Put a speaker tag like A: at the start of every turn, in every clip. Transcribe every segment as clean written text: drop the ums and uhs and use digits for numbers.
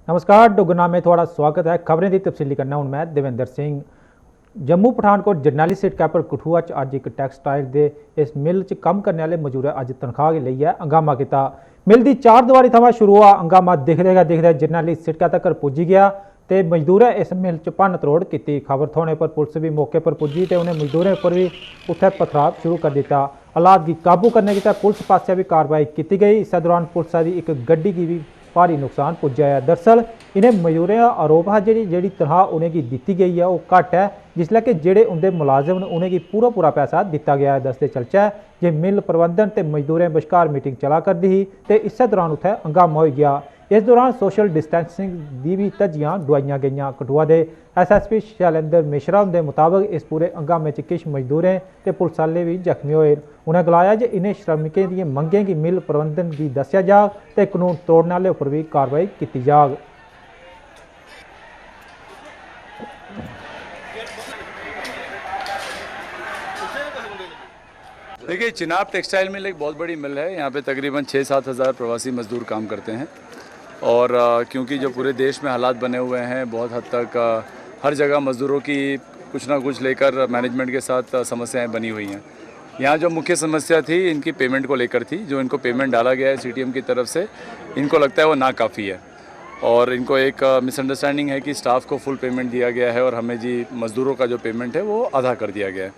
A: नमस्कार, डुगना में थोड़ा स्वागत है। खबरें की तफसीली करना हूं मैं देवेंद्र सिंह। जम्मू पठानकोट जरनैली सीट कैपर कठुआ च अज एक टैक्सटाइल के इस मिल च कम करने वाले मजदूरें अज तनख्वाह के लिए हंगामा किया। मिल की चार दीवारी थमां शुरू हुआ हंगामा दिखदे जरनैली सिड़का तक पुजी गया तो मजदूरें इस मिल च भन्न त्रोड़ की। खबर थोने पर पुलिस भी मौके पर पुजी तो उन्हें मजदूरों पर भी उत्थे पथराव शुरू कर दिता। हालात की काबू करने की पुलिस पास भी कार्रवाई की गई। इस दौरान पुलिस की एक गड्डी की भी भारी नुकसान पुजा है। दरअसल इन्हें मजदूरों का आरोप है जी तनख्वाह उन्हें दी गई है वह घट है, जिसलै कि जेडे उनके मुलाजम ने उन्हें पूरा पैसा दिता गया है। दसते चलचा जे मिल प्रबंधन ते मजदूरों बश्कार मीटिंग चला करती ही तो इस दौरान उत्थे हंगामा हो गया। इस दौरान सोशल डिस्टेंसिंग की भी धज्जियां डुआईयां गई। कठुआ के SSP शैलेंद्र मिश्रा के मुताबिक इस पूरे हंगामे किश मजदूरें ते पुलिस वाले भी जख्मी हुए। उन्हें गलाया कि इन्हें श्रमिकों की मंगें की मिल प्रबंधन की दसिया जाग तो कानून तोड़ने वाले उपर भी कार्रवाई की जाग।
B: देखिए, चिनाब टेक्सटाइल मिल एक बहुत बड़ी मिल है। यहाँ पे तकरीबन 6-7 हज़ार प्रवासी मजदूर काम करते हैं और क्योंकि जो पूरे देश में हालात बने हुए हैं, बहुत हद तक हर जगह मजदूरों की कुछ ना कुछ लेकर मैनेजमेंट के साथ समस्याएं बनी हुई हैं। यहाँ जो मुख्य समस्या थी इनकी पेमेंट को लेकर थी। जो इनको पेमेंट डाला गया है CTM की तरफ से, इनको लगता है वो नाकाफ़ी है और इनको एक मिसअंडरस्टैंडिंग है कि स्टाफ को फुल पेमेंट दिया गया है और हमें जी मज़दूरों का जो पेमेंट है वो आधा कर दिया गया है।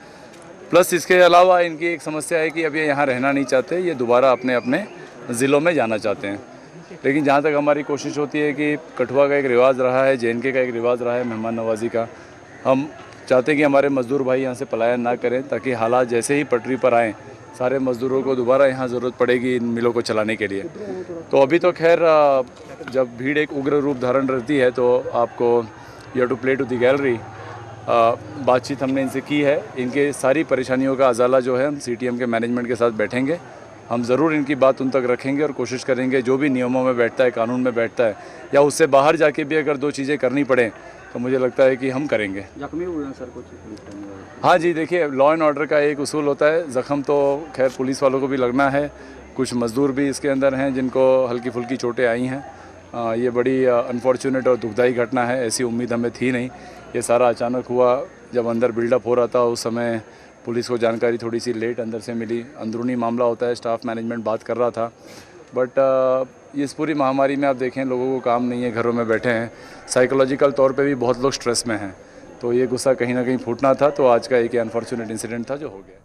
B: प्लस इसके अलावा इनकी एक समस्या है कि अब ये यहाँ रहना नहीं चाहते, ये दोबारा अपने अपने ज़िलों में जाना चाहते हैं। लेकिन जहाँ तक हमारी कोशिश होती है कि कठुआ का एक रिवाज रहा है, JNK का एक रिवाज रहा है मेहमान नवाजी का, हम चाहते हैं कि हमारे मज़दूर भाई यहाँ से पलायन ना करें ताकि हालात जैसे ही पटरी पर आएँ सारे मज़दूरों को दोबारा यहाँ ज़रूरत पड़ेगी इन मिलों को चलाने के लिए। तो अभी तो खैर जब भीड़ एक उग्र रूप धारण रहती है तो आपको you have to play to the gallery. बातचीत हमने इनसे की है। इनके सारी परेशानियों का अजाला जो है हम CTM के मैनेजमेंट के साथ बैठेंगे, हम ज़रूर इनकी बात उन तक रखेंगे और कोशिश करेंगे जो भी नियमों में बैठता है, कानून में बैठता है या उससे बाहर जाके भी अगर दो चीज़ें करनी पड़े तो मुझे लगता है कि हम करेंगे।
C: जख्मी हुए हैं सर कुछ?
B: हाँ जी, देखिए, लॉ एंड ऑर्डर का एक उसूल होता है, ज़ख्म तो खैर पुलिस वालों को भी लगना है, कुछ मज़दूर भी इसके अंदर हैं जिनको हल्की फुल्की चोटें आई हैं। ये बड़ी अनफॉर्चुनेट और दुखदाई घटना है, ऐसी उम्मीद हमें थी नहीं। ये सारा अचानक हुआ, जब अंदर बिल्डअप हो रहा था उस समय पुलिस को जानकारी थोड़ी सी लेट अंदर से मिली। अंदरूनी मामला होता है, स्टाफ मैनेजमेंट बात कर रहा था, बट इस पूरी महामारी में आप देखें लोगों को काम नहीं है, घरों में बैठे हैं, साइकोलॉजिकल तौर पे भी बहुत लोग स्ट्रेस में हैं, तो ये गुस्सा कहीं ना कहीं फूटना था। तो आज का एक अनफॉर्चुनेट इंसिडेंट था जो हो गया।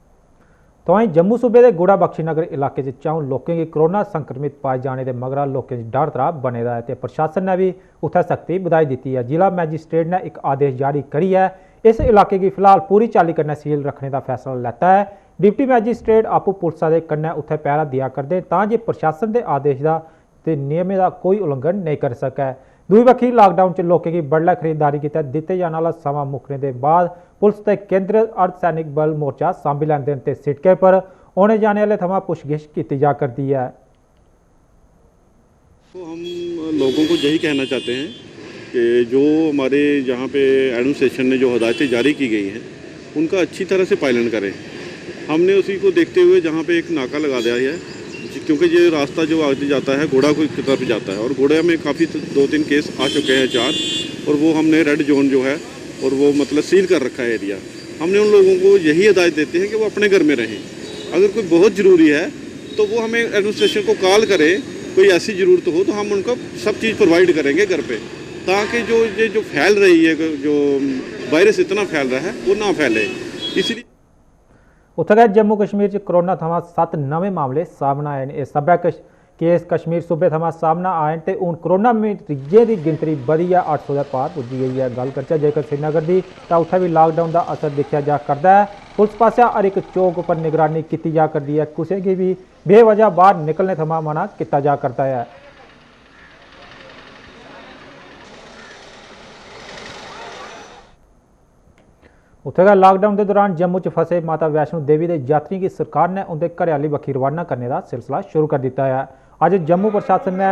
A: तो वहीं जम्मू सूबे के गुड़ा बख्शी नगर इलाके चौं लोगों की कोरोना संक्रमित पाए जाने के मगरा लोगों डर त्राह बने दा है तो प्रशासन ने भी उत्थे सख्ती बधाई दी है। जिला मैजिस्ट्रेट ने एक आदेश जारी करी है, इस इलाके की फिलहाल पूरी चाली कन्नै सील रखने का फैसला लेता है। डिप्टी मैजिस्ट्रेट आपू पुलिस के कन्नै उत्थे पहरा दिया करते तां जे प्रशासन के आदेश का ते नियमें का कोई उल्लंघन नहीं कर सकै। दूई बक्खी लॉकडाउन च लोगों की बड़लै खरीदारी के तहत दिते जाने वाला समा मुकने के बाद पुलिस ते केंद्र अर्धसैनिक बल मोर्चा सांभी लैंदे ते सिड़के पर आने जाने वाले थमां पुछगिछ की जा करती है।
D: तो हम लोगों को यही कहना चाहते हैं कि जो हमारे यहाँ पे एडमिनिस्ट्रेशन ने जो हदायतें जारी की गई हैं उनका अच्छी तरह से पालन करें। हमने उसी को देखते हुए जहाँ पे एक नाका लगा दिया है, क्योंकि ये रास्ता जो आगे जाता है घोड़ा की तरफ जाता है और घोड़े में काफ़ी 2-3 केस आ चुके हैं 4, और वो हमने रेड जोन जो है और वो मतलब सील कर रखा है एरिया। हमने उन लोगों को यही हिदायत देते हैं कि वो अपने घर में रहें। अगर कोई बहुत ज़रूरी है तो वो हमें एडमिनिस्ट्रेशन को कॉल करें, कोई ऐसी ज़रूरत हो तो हम उनको सब चीज़ प्रोवाइड करेंगे घर पे, ताकि जो फैल रही है, जो वायरस इतना फैल रहा है वो ना फैले। इसलिए
A: उत्थे जम्मू कश्मीर कोरोना थमां 7 नवे मामले सामने आए हैं। सबै केस कश्मीर सूबे थमां सामने आए ते हूँ कोरोना मरीजें की गिनतरी बधी है, 800 के पार पुजी गई है। गल करचे जेकर श्रीनगर की तो उत्थे भी लॉकडाउन का असर देखा जा करता है। पुलिस पासिया हर एक चौक पर निगरानी की जा करती है, किसी की भी बेवजह बाहर निकलने थमां मना किया जा करता है। उत्थे लॉकडाउन के दौरान जम्मू च फसे माता वैष्णो देवी के यात्रियों की सरकार ने उनके घरेली बखी रवाना करने का सिलसिला शुरू कर दिया है। अज जम्मू प्रशासन ने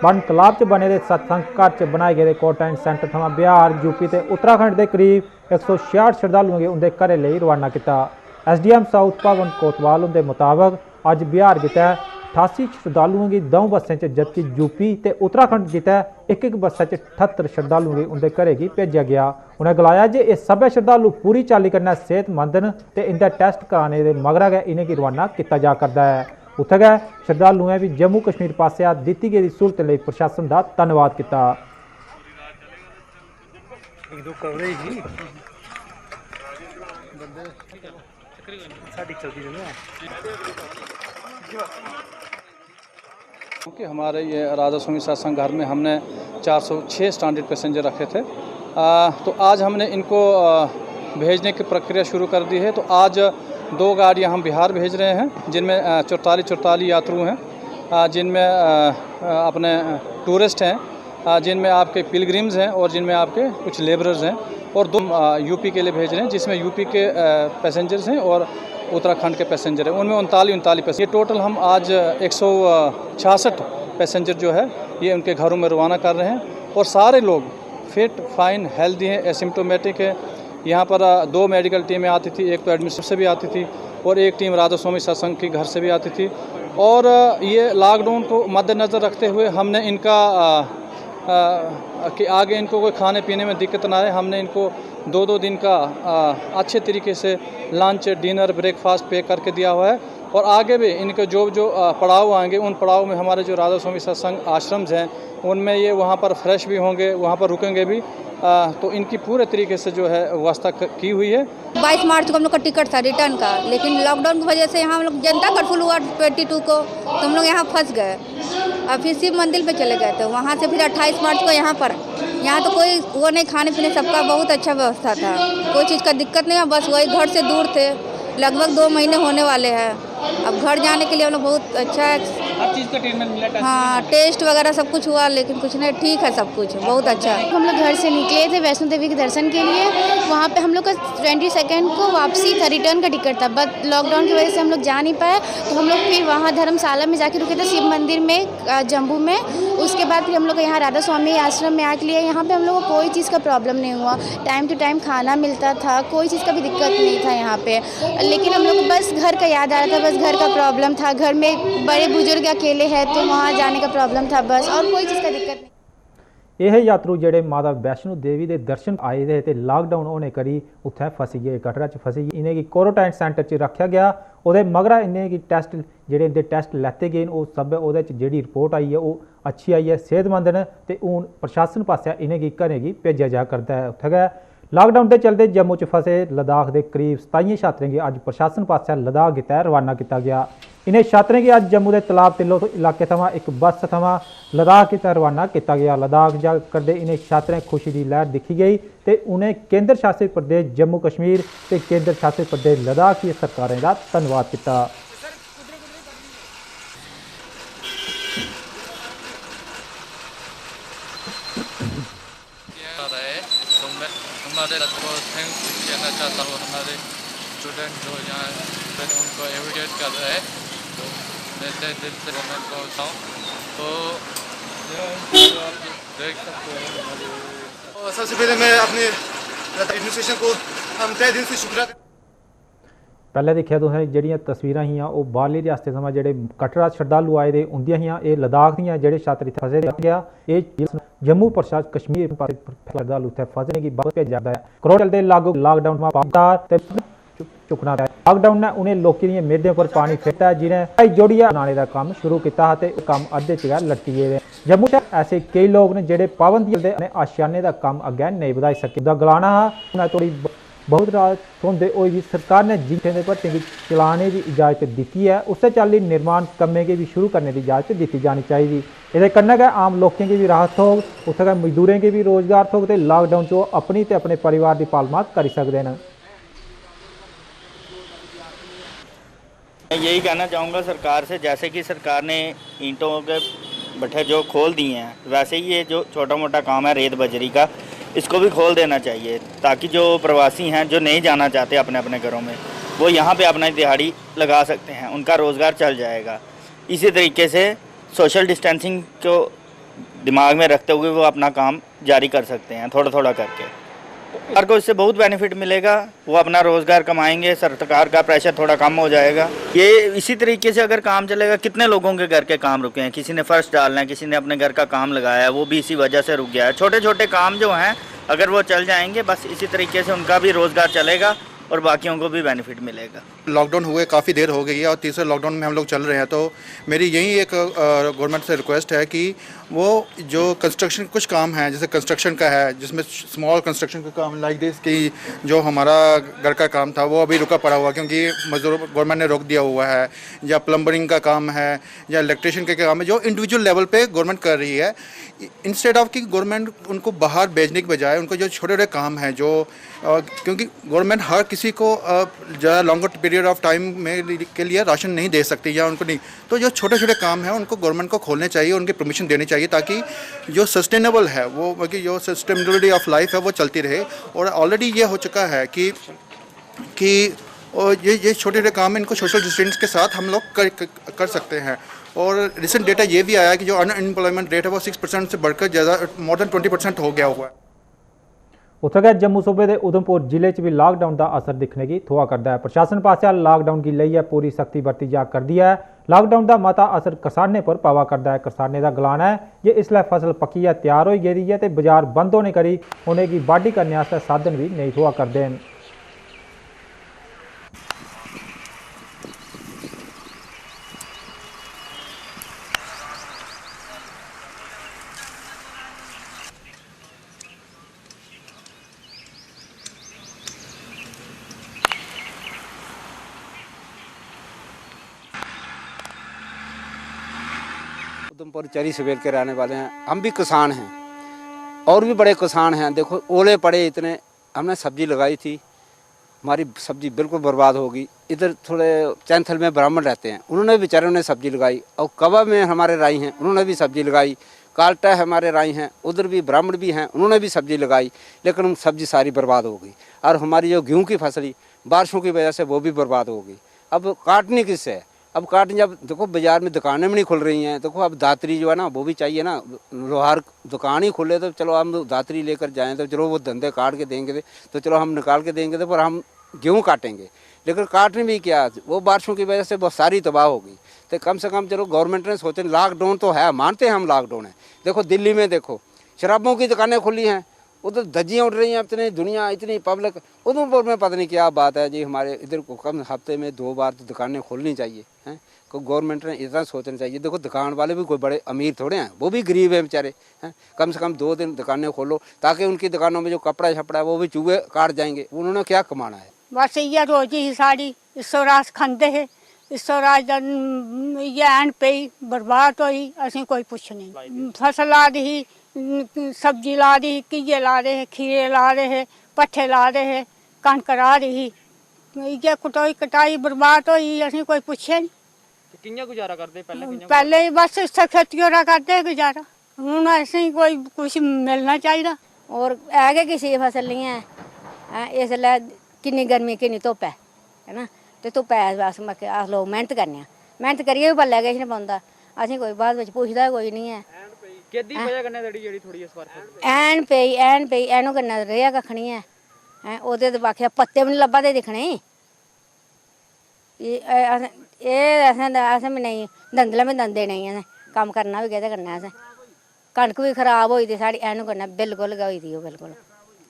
A: बन तलाब च बने सत्संग घर च बनाए गए क्वारंटाइन सेंटर थमां बिहार, यूपी ते उत्तराखंड के करीब 166 श्रद्धालुओं को उनके घरें रवाना किया। SDM साउथ पवन कोतवाल उनके मुताबिक अज बिहार गितै 88 श्रद्धालुओं की 2 बसें च जबकि यूपी ते उत्तराखंड गितै एक बस्सै च 78 श्रद्धालुओं गी उंदे घरें गी भेजा गया। उन्हें गलाया जे एह् सब्भै श्रद्धालु पूरी चाल्ली कन्नै सेहतमंद न ते इंदा टेस्ट कराने दे मगरा गै इनेंगी रवाना किया जा करदा है। उत्थै गै श्रद्धालुएं भी जम्मू कश्मीर पासेआ दित्ती गेदी सहूलतें लई प्रशासन दा धन्नवाद कीता।
C: क्योंकि हमारे ये राधा स्वामी सत्संग घर में हमने 406 स्टैंडर्ड पैसेंजर रखे थे, तो आज हमने इनको भेजने की प्रक्रिया शुरू कर दी है। तो आज 2 गाड़ियाँ हम बिहार भेज रहे हैं जिनमें 44 यात्रु हैं, जिनमें अपने टूरिस्ट हैं, जिनमें आपके पिलग्रिम्स हैं और जिनमें आपके कुछ लेबरर्स हैं, और 2 यूपी के लिए भेज रहे हैं जिसमें यूपी के पैसेंजर्स हैं और उत्तराखंड के पैसेंजर हैं, उनमें 39 पैसेंजर। ये टोटल हम आज 166 पैसेंजर जो है ये उनके घरों में रवाना कर रहे हैं, और सारे लोग फिट फाइन हेल्दी हैं, एसिम्टोमेटिक है। यहाँ पर 2 मेडिकल टीमें आती थी, एक तो एडमिनिस्ट्रेशन से भी आती थी और एक टीम राधा स्वामी सत्संग के घर से भी आती थी। और ये लॉकडाउन को मद्देनज़र रखते हुए हमने इनका कि आगे इनको कोई खाने पीने में दिक्कत ना आए, हमने इनको 2-2 दिन का अच्छे तरीके से लंच डिनर ब्रेकफास्ट पे करके दिया हुआ है। और आगे भी इनके जो पड़ाव आएंगे उन पड़ाव में हमारे जो राधा स्वामी सत्संग आश्रम्स हैं उनमें ये वहाँ पर फ्रेश भी होंगे, वहाँ पर रुकेंगे भी, तो इनकी पूरे तरीके से जो है व्यवस्था की हुई है।
E: 22 मार्च को हम लोग का टिकट था रिटर्न का, लेकिन लॉकडाउन की वजह से यहाँ हम लोग जनता कर्फ्यू हुआ 22 को, तो हम लोग यहाँ फंस गए। अब फिर शिव मंदिर पे चले गए थे, वहाँ से फिर 28 मार्च को यहाँ तो कोई वो नहीं, खाने पीने सबका बहुत अच्छा व्यवस्था था, कोई चीज़ का दिक्कत नहीं है। बस वही घर से दूर थे, लगभग 2 महीने होने वाले हैं। अब घर जाने के लिए हम लोग बहुत अच्छा
C: हर चीज़ का ट्रीटमेंट मिला,
E: हाँ टेस्ट वगैरह सब कुछ हुआ, लेकिन कुछ नहीं, ठीक है सब कुछ बहुत अच्छा।
F: हम लोग घर से निकले थे वैष्णो देवी के दर्शन के लिए, वहाँ पे हम लोग का 22 को वापसी था, रिटर्न का टिकट था, बट लॉकडाउन की वजह से हम लोग जा नहीं पाए, तो हम लोग फिर वहाँ धर्मशाला में जाके रुके थे शिव मंदिर में जम्मू में। उसके बाद फिर हम लोग यहाँ राधा स्वामी आश्रम में आके लिए, यहाँ पे हम लोग को कोई चीज़ का प्रॉब्लम नहीं हुआ, टाइम टू टाइम खाना मिलता था, कोई चीज़ का भी दिक्कत नहीं था यहाँ पे। लेकिन हम लोग को बस घर का याद आ रहा था, बस घर का प्रॉब्लम था, घर में बड़े बुजुर्ग अकेले हैं तो वहाँ जाने का प्रॉब्लम था बस, और कोई चीज़ का दिक्कत नहीं।
A: ਇਹ यात्रु ਜਿਹੜੇ माता वैष्णो देवी के दर्शन आए थे ते लॉकडाउन होने करी उत्थे फसी गए, कटरा च फसी गए। इन्हें की क्वारंटाइन सेंटर च रखा गया, ਉਹਦੇ मगरा इन्हें की टेस्ट ਜਿਹੜੇ इंदे टेस्ट लैते गए ਉਹ सब ਉਹਦੇ ਚ ਜਿਹੜੀ रिपोर्ट आई है वो अच्छी आई है, सेहतमंद ने ते हूँ प्रशासन पास इन्हें की घरें की भेजा जा करता है। उत्थे गए लॉकडाउन के चलते जम्मू च फसे लद्दाख के करीब 27 छात्रें की अज प्रशासन पास लद्दाख गितै रवाना किया गया। इन्हें छात्रें की अज जम्मू के तलाब तिल्लो इलाके थमां एक बस थमां लद्दाख गितै रवाना किया गया। लद्दाख जा करदे इन्हें छात्रें खुशी की लहर दिखी गई तो उन्हें केंद्र शासित प्रदेश जम्मू कश्मीर ते केंद्र शासित प्रदेश लद्दाख की सरकारें का धन्नवाद किया।
G: हमारे को थैंक्स कहना चाहता हूँ, हमारे स्टूडेंट जो यहाँ पर उनको एविडेट कर रहे हैं, तो मैं तहे दिल से मैं कहता हूँ। तो आप देख सकते हैं।
H: सबसे पहले मैं अपने एडमिनिस्ट्रेशन को हम तहे दिल से शुक्रिया।
A: पहले देखिया तुसें ਜਿਹੜੀਆਂ तस्वीरां हियां ਉਹ ਬਾਹਰਲੀ ਰਿਆਸਤਾਂ ਸਮਾਂ ਜਿਹੜੇ कटरा श्रद्धालु आए दे उंदियां हियां, ਇਹ लद्दाख ਦੀਆਂ ਜਿਹੜੇ छात्र इत्थे फसे गया। ये जम्मू प्रशासन कश्मीर श्रद्धालु इत्थे फसने की बात भेजा जाता है। करोड़ चलते लागू लॉकडाउन में चुकना है। लॉकडाउन ने उन्हें लोगों दी मेदों पर पानी फेरता है, जिन्हें जोड़िया बनाने का काम शुरू किया है, काम अद्धे च लटकी गए। जम्मू च ऐसे कई लोग ने ਜਿਹੜੇ पाबंदी के आशियाने का काम अगे नहीं बढ़ा सके। गलाना उन्हें थोड़ी बहुत रात होंदे होई भी सरकार ने जिथे के भट्टे की चलाने की इजाजत दी है, उससे चाली निर्माण कम्में के भी शुरू करने की इजाजत दी जानी चाहिए। ये कन्नै गै आम लोगों की भी राहत होग, उत्थे गै मजदूरों की भी रोजगार होग, तो लॉकडाउन चो अपनी ते अपने परिवार की पालमा कर सकते हैं।
I: मैं यही कहना चाहूँगा सरकार से, जैसे कि सरकार ने ईंटों के भट्ठे जो खोल दिए हैं, वैसे ही ये जो छोटा मोटा काम है रेत बजरी का, इसको भी खोल देना चाहिए, ताकि जो प्रवासी हैं जो नहीं जाना चाहते अपने अपने घरों में, वो यहाँ पे अपना दिहाड़ी लगा सकते हैं, उनका रोज़गार चल जाएगा। इसी तरीके से सोशल डिस्टेंसिंग को दिमाग में रखते हुए वो अपना काम जारी कर सकते हैं थोड़ा थोड़ा करके। सरकार को इससे बहुत बेनिफिट मिलेगा, वो अपना रोज़गार कमाएंगे, सरकार का प्रेशर थोड़ा कम हो जाएगा। ये इसी तरीके से अगर काम चलेगा, कितने लोगों के घर के काम रुके हैं, किसी ने फर्श डालना है, किसी ने अपने घर का काम लगाया है, वो भी इसी वजह से रुक गया है। छोटे छोटे काम जो हैं अगर वो चल जाएंगे, बस इसी तरीके से उनका भी रोज़गार चलेगा और बाकियों को भी बेनिफिट मिलेगा।
H: लॉकडाउन हुए काफ़ी देर हो गई है और तीसरे लॉकडाउन में हम लोग चल रहे हैं, तो मेरी यही एक गवर्नमेंट से रिक्वेस्ट है कि वो जो कंस्ट्रक्शन कुछ काम है, जैसे कंस्ट्रक्शन का है, जिसमें स्मॉल कंस्ट्रक्शन का काम लाइक दिस कि जो हमारा घर का काम था वो अभी रुका पड़ा हुआ क्योंकि मजदूर गवर्नमेंट ने रोक दिया हुआ है, या प्लम्बरिंग का काम है या इलेक्ट्रिशियन के काम है जो इंडिविजुअल लेवल पे गवर्नमेंट कर रही है, इंस्टेड ऑफ कि गवर्नमेंट उनको बाहर भेजने के बजाय उनको जो छोटे छोटे काम हैं जो क्योंकि गवर्नमेंट हर किसी को ज़्यादा लॉन्गर पीरियड ऑफ टाइम में के लिए राशन नहीं दे सकती या उनको नहीं, तो जो छोटे छोटे काम हैं उनको गवर्नमेंट को खोलने चाहिए, उनकी परमिशन देनी चाहिए ताकि जो सस्टेनेबल है वो बल्कि जो सस्टेनेबिलिटी ऑफ लाइफ है वो चलती रहे। और ऑलरेडी ये हो चुका है कि ये छोटे छोटे काम इनको सोशल डिस्टेंस के साथ हम लोग कर सकते हैं। और रिसेंट डेटा ये भी आया कि जो अनएम्प्लॉयमेंट रेट है वो 6% से बढ़कर ज़्यादा मोर दैन 20% हो गया हुआ है।
A: उत्थे गै जम्मू सूबे के उधमपुर जिले च भी लॉकडाउन का असर दिखने की थोआ करता है। प्रशासन पास लॉकडाउन की लेइयै पूरी सख्ती बरती जा करती है। लॉकडाउन का मता असर किसाने पर पवा करता है। किसाने का गलाना है कि इसलिए फसल पक्की तैयार हो गई है तो बाजार बंद होने करी उन्हें की बाढ़ी करने साधन भी नहीं थोआ करते हैं।
J: उधमपुर चरी सवेल के रहने वाले हैं, हम भी किसान हैं और भी बड़े किसान हैं। देखो ओले पड़े इतने, हमने सब्जी लगाई थी, हमारी सब्जी बिल्कुल बर्बाद होगी। इधर थोड़े चैंथल में ब्राह्मण रहते हैं, उन्होंने बेचारों ने सब्जी लगाई, और कवा में हमारे राई हैं, उन्होंने भी सब्जी लगाई। काल्टा हमारे राई हैं, उधर भी ब्राह्मण भी हैं, उन्होंने भी सब्जी लगाई, लेकिन सब्जी सारी बर्बाद हो गई। और हमारी जो गेहूँ की फसली बारिशों की वजह से वो भी बर्बाद हो गई। अब काटनी किससे है? अब काटने जब देखो बाजार में दुकानें भी नहीं खुल रही हैं, देखो अब दातरी जो है ना वो भी चाहिए ना, लोहार दुकान ही खुले तो चलो हम दातरी लेकर जाएं तो चलो वो धंधे काट के देंगे तो चलो हम निकाल के देंगे तो पर हम गेहूँ काटेंगे, लेकिन काटने भी क्या, वो बारिशों की वजह से बहुत सारी तबाह हो गई। तो कम से कम चलो गवर्नमेंट ने सोचे लॉकडाउन तो है, मानते हैं हम लॉकडाउन है। देखो दिल्ली में देखो शराबों की दुकानें खुली हैं, उधर धज्जियाँ उड़ रही हैं, इतनी दुनिया इतनी पब्लिक। उधमपुर में पता नहीं क्या बात है जी, हमारे इधर को कम हफ्ते में 2 बार तो दुकानें खोलनी चाहिए हैं। को गवर्नमेंट ने इतना सोचना चाहिए। देखो दुकान वाले भी कोई बड़े अमीर थोड़े हैं, वो भी गरीब हैं बेचारे हैं। कम से कम 2 दिन दुकानें खोलो ताकि उनकी दुकानों में जो कपड़ा छपड़ा है वो भी चूहे काट जाएंगे, उन्होंने क्या कमाना है।
K: बस इ'यै रोजी ही साढ़ी, इस्सो रास खंदे हे, इस्सो रास इ'यै ऐन पेई बर्बाद होई, असें कोई पुछ नहीं। फसल ला दी ही, सब्जी ला दी ही, घिये ला दे हे, खीरे ला दे हे, पट्ठे ला दे हे, कनक ला दी ही, इ'यै कटोई कटाई बर्बाद होई, असें कोई पुच्छे नहीं।
L: कि'यां गुजारा करदे
K: पहले ही बस इस्सै खेतियों दा करदे गुजारा, हून असें कोई कुछ मिलना चाहिदा।
E: और है गै किसी दी फसल नहीं है इसलै, किन्नी गर्मी किन्नी धुप्प है ना, ते धुप्पै अस लोग मेहनत करने आं, मेहनत करियै बी पल्लै किश निं पौंदा, असें कोई बाद बिच पुछदा कोई नहीं है।
L: केदी वजह कन्नै जेह्ड़ी थोड़ी इस बार
E: ऐन पेई ऐनू कन्नै रेहा कक्ख निं है, ओह्दे ते बाकी पत्ते बी निं लब्भा दे दिक्खने। असें बी नेईं दंदले में दंदे नहीं, असें कम्म करना बी केह्दे कन्नै, असें कनक बी खराब होई दी साढ़ी ऐनू कन्नै बिल्कुल गै होई दी, ओह् बिल्कुल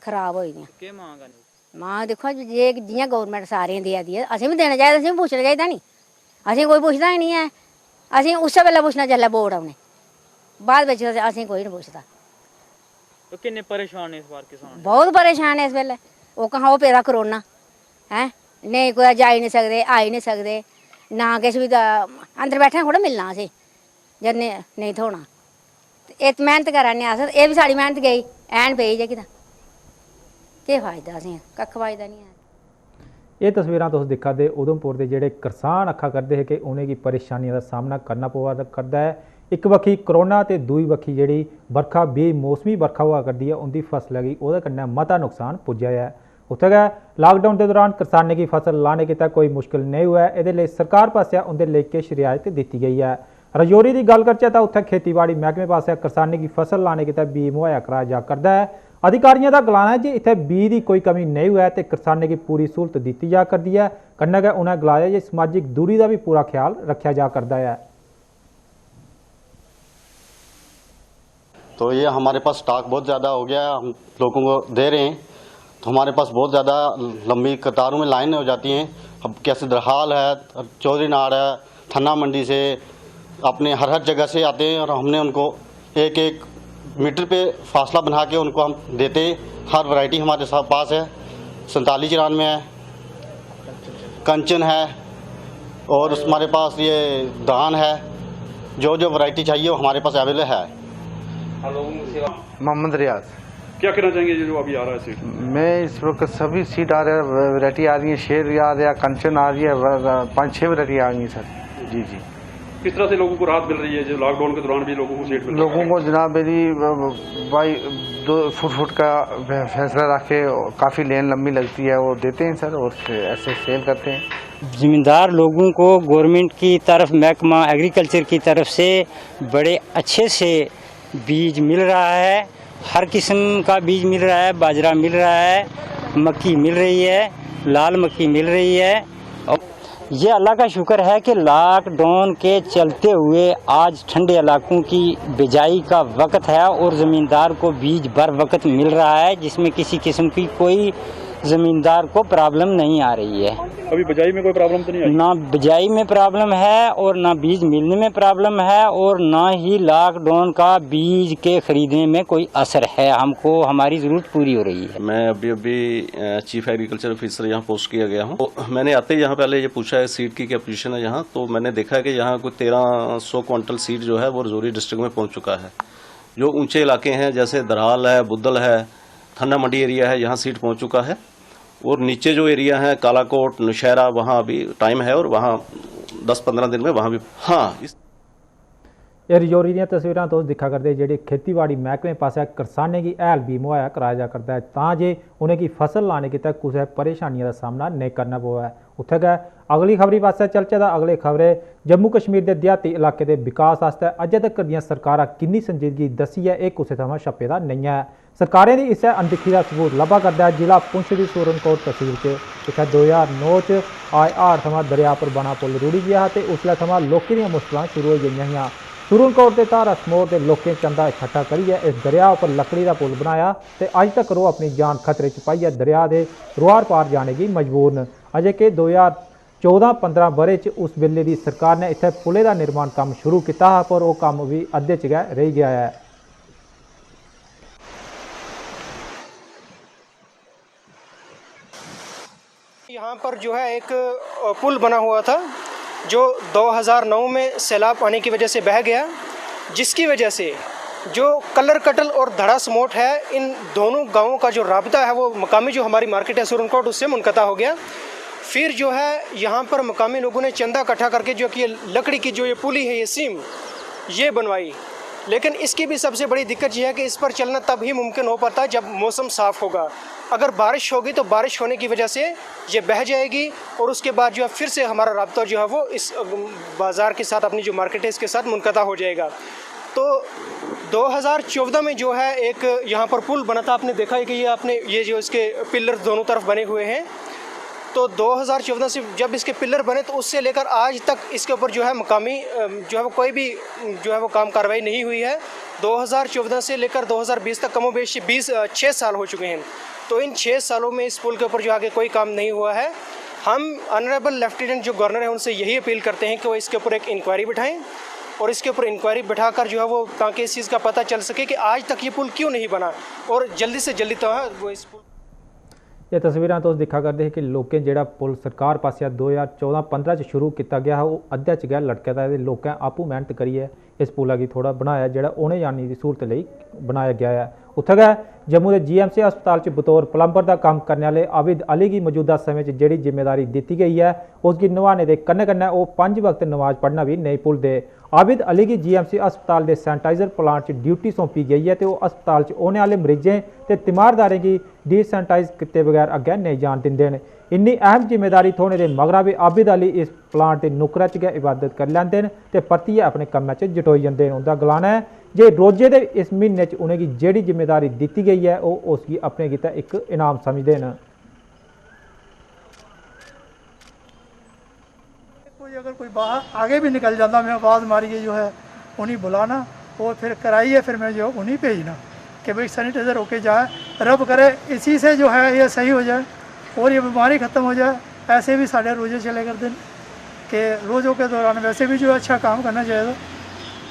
E: खराब होई दियां।
L: केह् मांग करनी?
E: मां दिक्खो जे जियां गौरमेंट सारें देआ दी ऐ, असें बी देना चाहिदा, असें बी पुच्छना चाहिदा नी, असें कोई पुछदा गै निं ऐ। असें उस्सै बेल्लै पुच्छना जेल्लै वोट औने, बाद बिच असें कोई निं पुछदा।
L: तो किन्ने परेशान ने इस बार किसान?
E: बहुत परेशान है इस बेल्लै, ओह् कहाँ ओह् पेदा करोना हैं, नेईं कुदै जाई नहीं सकदे, आई नहीं सकदे, ना किश बी अंदर बैठे थोड़ा मिलना असें जे नेईं थ्होना। इत्त मेहनत करा ने अस, एह् बी साढ़ी मेहनत गेई, ऐन पेई जेह्की तां केह् फायदा, असें कक्ख फायदा नहीं है।
A: ये तस्वीरां तुस दिक्खा दे उधमपुर के जेह्ड़े किसान आखा करदे हे कि उनेंगी परेशानियों का सामना करना पवा करदा है। एक बक्खी करोना ते दूई बक्खी जेह्ड़ी बरखा बेमौसमी बरखा हुआ करदी है, उंदी फसला गी ओह्दे कन्नै मता नुकसान पुज्जा है। उत्थे गै लॉकडाउन के दौरान किसानें की फसल लाने गितै कोई मुश्किल नहीं हुआ है, एह्दे लेई सरकार पासेआ उंदे लेई किश रियायत दित्ती गई है। रजौरी की गल करचै तां उत्थे खेतीबाड़ी मैह्कमे पासेआ किसानें की फसल लाने गितै बीऽ मुहैया कराया जा करदा है। अधिकारियों का गलाना है जी इत्थे बीज की कोई कमी नहीं हुआ है तो किसानों की पूरी सहूलत दी जा करती है। कन्नै गै उन्हें गलाया जी समाजिक दूरी का भी पूरा ख्याल रखा जा करता है।
M: तो ये हमारे पास स्टॉक बहुत ज़्यादा हो गया है, हम लोगों को दे रहे हैं तो हमारे पास बहुत ज़्यादा लंबी कतारों में लाइनें हो जाती हैं। अब कैसे दरहाल है, चौधरी नाड़ है, थन्ना मंडी से अपने हर जगह से आते हैं और हमने उनको एक एक मीटर पे फासला बना के उनको हम देते हैं। हर वैरायटी हमारे पास है, 4794 है, कंचन है और हमारे पास ये धान है। जो जो वैरायटी चाहिए वो हमारे पास अवेलेबल है।
N: मोहम्मद रियाज।
D: क्या कहना चाहेंगे जो अभी आ रहा है सीट?
N: मैं इस वक्त सभी सीट आ रहा है, वैरायटी आ रही है, शेर आ रहा है, कंचन आ रही है, 5-6 वैरायटी आ रही है सर। जी जी।
D: किस तरह से लोगों को राहत मिल रही है जो लॉकडाउन के दौरान भी लोगों को सीट मिल?
N: लोगों को जनाब मेरी बाई 2 फुट का फैसला रख के काफ़ी लेन लंबी लगती है वो देते हैं सर और ऐसे सेल करते हैं।
O: ज़िम्मेदार लोगों को गवर्नमेंट की तरफ, महकमा एग्रीकल्चर की तरफ से बड़े अच्छे से बीज मिल रहा है। हर किस्म का बीज मिल रहा है, बाजरा मिल रहा है, मक्की मिल रही है, लाल मक्की मिल रही है। और ये अल्लाह का शुक्र है कि लॉकडाउन के चलते हुए आज ठंडे इलाकों की बिजाई का वक्त है और ज़मींदार को बीज बर वक्त मिल रहा है, जिसमें किसी किस्म की कोई ज़मींदार को प्रॉब्लम नहीं आ रही है।
D: अभी बिजाई में कोई प्रॉब्लम तो नहीं आई?
O: ना बिजाई में प्रॉब्लम है और ना बीज मिलने में प्रॉब्लम है और ना ही लॉकडाउन का बीज के खरीदने में कोई असर है। हमको हमारी ज़रूरत पूरी हो रही है।
M: मैं अभी चीफ एग्रीकल्चर ऑफिसर यहाँ पोस्ट किया गया हूँ। तो मैंने आते ही यहाँ पहले ये पूछा है सीड की क्या पोजीशन है यहाँ, तो मैंने देखा कि यहाँ कोई 1300 क्विंटल सीड जो है वो रजौरी डिस्ट्रिक्ट में पहुँच चुका है। जो ऊँचे इलाके हैं जैसे दरहाल है, बुद्धल है, थन्ना मंडी एरिया है, यहाँ सीड पहुँच चुका है। और नीचे जो एरिया है कालाकोट, नौशहरा, वहाँ अभी टाइम है और वहाँ 10-15 दिन में वहाँ भी। हाँ,
A: ये रजौरी दी तस्वीरां तुस दिक्खा करदे जेह्ड़े खेतीबाड़ी महकमे पास्सेआ करसानें गी हैल बी मुहैया कराया जा करदा है तां जे उनेंगी फसल लाने गित्तै कुसै परेशानियां दा सामना नेईं करना पवै। उत्थै गै अगली खबरी पास्सै चलचै तां अगली खबरें जम्मू कश्मीर दे देहाती इलाके दे विकास आस्तै अज्जै तक्कर दियां सरकारां किन्नी संजीदगी दस्सी ऐ एह् कुसै थमां छप्पे दा नेईं है। सरकारें दी इस्सै अनदिक्खी दा सबूत लब्भा करदा है जिला पुंछ दी सूरनकोट तहसील च। इत्थै 2009 च आए हाड़ थमां दरिया पर बना पुल रुढ़ी गेआ हा ते उसलै थमां लोकें दियां मुश्कलां शुरू होई गेइयां हियां। सूरनकोट के धारा समोर के लोकें चंदा इकट्ठा करिए इस दरिया पर लकड़ी का पुल बनाया तो अज तक वो अपनी जान खतरे च पाइए दरिया के रुआर पार जाने की मजबूर न। अजे कि 2014-15 बरे च उस वेले की सरकार ने इत्थे पुले का निर्माण काम शुरू किया पर वह काम भी अद्धे च गै रह गया है।
P: यहाँ पर जो है एक पुल बना हुआ था जो 2009 में सैलाब आने की वजह से बह गया, जिसकी वजह से जो कलर कटल और धड़ा समोट है इन दोनों गांवों का जो राब्ता है वो मकामी जो हमारी मार्केट है सूरनकोट उससे मुनक़ता हो गया। फिर जो है यहाँ पर मकामी लोगों ने चंदा इकट्ठा करके जो कि लकड़ी की जो ये पुली है ये सीम ये बनवाई, लेकिन इसकी भी सबसे बड़ी दिक्कत यह है कि इस पर चलना तब ही मुमकिन हो पाता है जब मौसम साफ़ होगा। अगर बारिश होगी तो बारिश होने की वजह से ये बह जाएगी और उसके बाद जो है फिर से हमारा राब्ता जो है वो इस बाज़ार के साथ अपनी जो मार्केट है इसके साथ मुनक़ता हो जाएगा। तो 2014 में जो है एक यहाँ पर पुल बना था, आपने देखा है कि ये जो इसके पिलर दोनों तरफ बने हुए हैं। तो 2014 से जब इसके पिलर बने तो उससे लेकर आज तक इसके ऊपर जो है मकामी जो है वो कोई भी जो है वो काम कार्रवाई नहीं हुई है। 2014 से लेकर 2020 तक कमोबेश 6 साल हो चुके हैं। तो इन 6 सालों में इस पुल के ऊपर जो आगे कोई काम नहीं हुआ है। हम ऑनरेबल लेफ्टिनेंट जो गवर्नर हैं उनसे यही अपील करते हैं कि वो इसके ऊपर एक इंक्वायरी बिठाएं और इसके ऊपर इंक्वायरी बिठाकर जो है वो ताकि इस चीज़ का पता चल सके कि आज तक ये पुल क्यों नहीं बना और जल्दी से जल्दी तो है वो इस पुल।
A: ये तस्वीरां तुस दिक्खा करदे हे कि लोकें जेहड़ा पुल सरकार पास्सेआ 2014-15 च शुरू किया गया वो अद्धे च गै लटके दा ते लोकें आपूं मेहनत करियै इस पुला गी थोड़ा बनाया जेहड़ा औने जाने दी सहूलत लई बनाया गया है। उत्थे गै जम्मू के GMC अस्पताल च बतौर प्लंबर का काम करने वाले आबिद अली की मौजूदा समय च जिहड़ी जिम्मेदारी दी गई है उसकी निभाने के कन्नै कन्नै वो 5 वक्त नमाज पढ़ना भी नहीं भुलते। आबिद अली की GMC अस्पताल के सैनिटाइजर प्लांट च ड्यूटी सौंपी गई है तो वह अस्पताल च औने वाले मरीजें ते तीमारदारें की डिसैनिटाइज किए बगैर अग्गै नहीं जान दिंदे न। इन्नी अहम जिम्मेदारी थोने के मगरा भी आबिद अली इस प्लांट के नुकरै च गै इबादत करी लैंदे न ते परतियै अपने कम्मै च जटोई जंदे न। उंदा गलाना है जे रोजे दे इस महीने च उनेंगी जेह्ड़ी जिम्मेदारी दी गई है वो उसकी अपने गितै एक इनाम समझते हैं।
Q: अगर कोई बाहर आगे भी निकल जाता, मैं आवाज़ मारिए जो है उन्हीं बुलाना और फिर कराइए, फिर मैं जो उन्हीं भेजना कि भाई सैनिटाइज़र होके जाए। रब करे इसी से जो है ये सही हो जाए और ये बीमारी ख़त्म हो जाए। ऐसे भी साढ़े रोजे चले करते कि रोज़ों के दौरान वैसे भी जो अच्छा काम करना चाहिए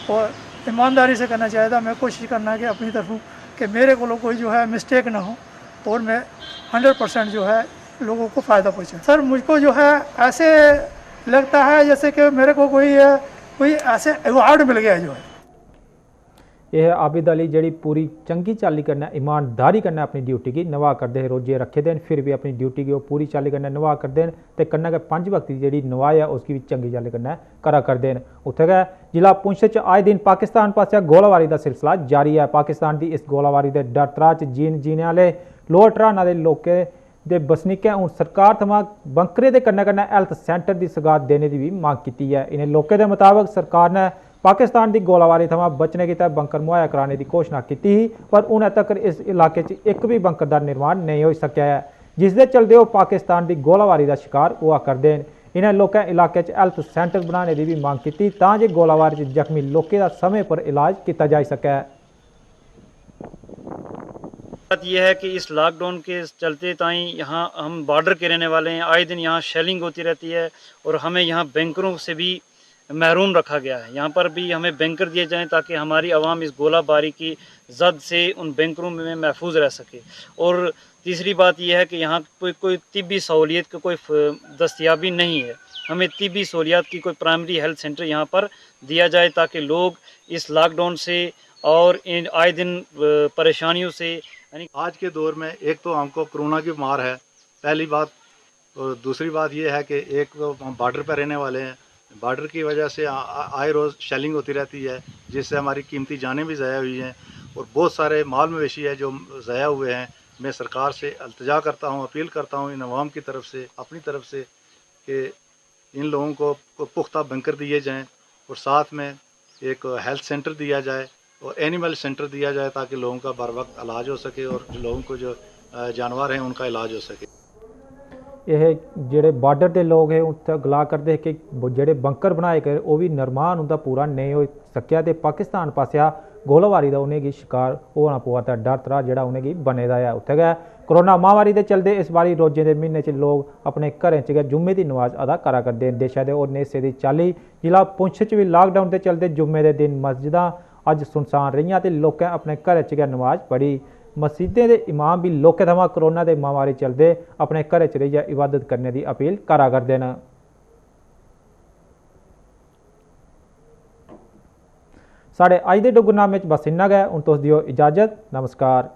Q: और ईमानदारी से करना चाहिए। मैं कोशिश करना कि अपनी तरफों कि मेरे को कोई जो है मिस्टेक ना हो और मैं 100% जो है लोगों को फ़ायदा पहुँचे। सर मुझको जो है ऐसे लगता है जैसे कि मेरे को कोई ऐसे अवार्ड मिल गया जो है।
A: यह आबिद अली जड़ी पूरी चंगी चाली करना ईमानदारी करना अपनी ड्यूटी की निभाह करते हैं। रोजे रखे देन फिर भी अपनी ड्यूटी की वो पूरी चाली करना निभाह करते हैं तो कन्ना के 5 वक्त की जी निभाह है उसकी भी चंगी चाली करना करा करते हैं। उत्थे गए जिला पुंछ च आए दिन पाकिस्तान पास गोलाबारी का सिलसिला जारी है। पाकिस्तान की इस गोलाबारी के डर त्राह च जीने वाले लोअर ट्राना के लोकें दे बसनीकें हूँ सरकार थमां बंकरे के कन्नै कन्नै हैल्थ सेंटर की सौगात देने की भी मांग की है। इन्हें लोगों के मुताबिक सरकार ने पाकिस्तान की गोलाबारी थमां बचने की बंकर मुहैया कराने की घोषणा की थी, पर हुण तक इस इलाके एक भी बंकर का निर्माण नहीं हो सकिया है, जिसके चलते वो पाकिस्तान की गोलाबारी का शिकार हुआ करते हैं। इन्हें लोगों इलाके हेल्थ सेंटर बनाने की भी मांग की ताकि गोलाबारी जख्मी लोगों का समय पर इलाज किया जा सके।
R: बात यह है कि इस लॉकडाउन के चलते ताई यहाँ हम बॉर्डर के रहने वाले हैं, आए दिन यहाँ शेलिंग होती रहती है और हमें यहाँ बैंकरों से भी महरूम रखा गया है। यहाँ पर भी हमें बैंकर दिए जाएं ताकि हमारी आवाम इस गोलाबारी की जद से उन बैंकरों में महफूज रह सके। और तीसरी बात यह है कि यहाँ कोई तिब्बी सहूलियत का कोई दस्तयाबी नहीं है। हमें तिब्बी सहूलियत की कोई प्राइमरी हेल्थ सेंटर यहाँ पर दिया जाए ताकि लोग इस लॉकडाउन से और इन आए दिन परेशानियों से
S: आज के दौर में एक तो हमको कोरोना की मार है पहली बात, और दूसरी बात ये है कि एक तो हम बॉर्डर पर रहने वाले हैं, बॉर्डर की वजह से आए रोज़ शेलिंग होती रहती है जिससे हमारी कीमती जानें भी ज़ाया हुई हैं और बहुत सारे माल मवेशी है जो ज़ाया हुए हैं। मैं सरकार से अल्तजा करता हूँ, अपील करता हूँ इन अवाम की तरफ से, अपनी तरफ से कि इन लोगों को पुख्ता बंकर दिए जाएँ और साथ में एक हेल्थ सेंटर दिया जाए और एनिमल सेंटर दिया जाए ताकि लोगों का बर वक्त इलाज हो सके और लोगों को जो जानवर हैं उनका इलाज हो सके।
A: यह जेडे बॉर्डर के लोग हैं उत्थे गला करते हैं कि जेडे बंकर बनाए गए वो भी निर्माण उनका पूरा नहीं हो सकिया तो पाकिस्तान पासिया गोलाबारी का उन्हें शिकार होना पवा था डर त्राह जोड़ा उन्हें बने दा है। उत्थे गए कोरोना महामारी के चलते इस बारी रोजे के महीने च लोग अपने घरें च गए जुम्मे की नमाज अदा करा करते हैं। देशा के होरने हिस्से की चाली जिला पुंछ च भी लॉकडाउन के चलते जुम्मे के दिन मस्जिदां अज सुनसान रही तो लोगों अपने घर च गै नमाज पढ़ी। मस्जिदें के इमाम भी लोगों थमां कोरोना के महामारी चलते अपने घर च रहियै इबादत करने की अपील करा करते हैं। साढ़े अज के डुगरनामे बस इन्ना गै, हुण तुस दिओ इजाजत, नमस्कार।